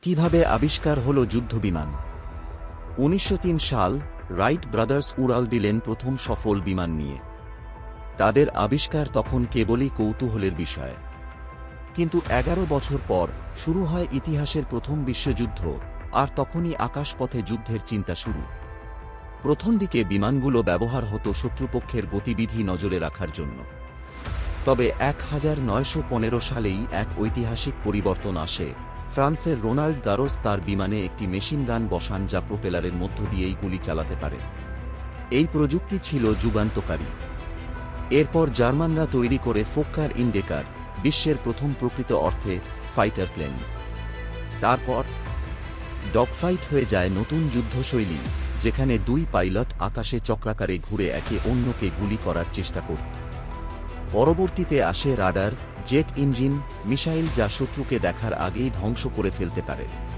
কিভাবে আবিষ্কার হল যুদ্ধবিমান? 1903 সাল রাইট ব্রাদার্স উড়াল দিলেন প্রথম সফল বিমান নিয়ে। তাদের আবিষ্কার তখন কেবলই কৌতূহলের বিষয়। কিন্তু 11 বছর পর শুরু হয় ইতিহাসের প্রথম বিশ্বযুদ্ধ, আর তখনই আকাশপথে যুদ্ধের চিন্তা শুরু। প্রথম দিকে বিমানগুলো ব্যবহার হতো শত্রুপক্ষের গতিবিধি নজরে রাখার জন্য। তবে 1915 সালেই এক ঐতিহাসিক পরিবর্তন আসে। ফ্রান্সের রোনাল্ড গারোস তার বিমানে একটি মেশিন গান বসান যা প্রোপেলারের মধ্য দিয়েই গুলি চালাতে পারে। এই প্রযুক্তি ছিল যুগান্তকারী। এরপর জার্মানরা তৈরি করে ফোক্কার ইনডেকার, বিশ্বের প্রথম প্রকৃত অর্থে ফাইটার প্লেন। তারপর ডগফাইট হয়ে যায় নতুন যুদ্ধশৈলী, যেখানে দুই পাইলট আকাশে চক্রাকারে ঘুরে একে অন্যকে গুলি করার চেষ্টা করত। পরবর্তীতে আসে রাডার, জেট ইঞ্জিন, মিসাইল যা শত্রুকে দেখার আগেই ধ্বংস করে ফেলতে পারে।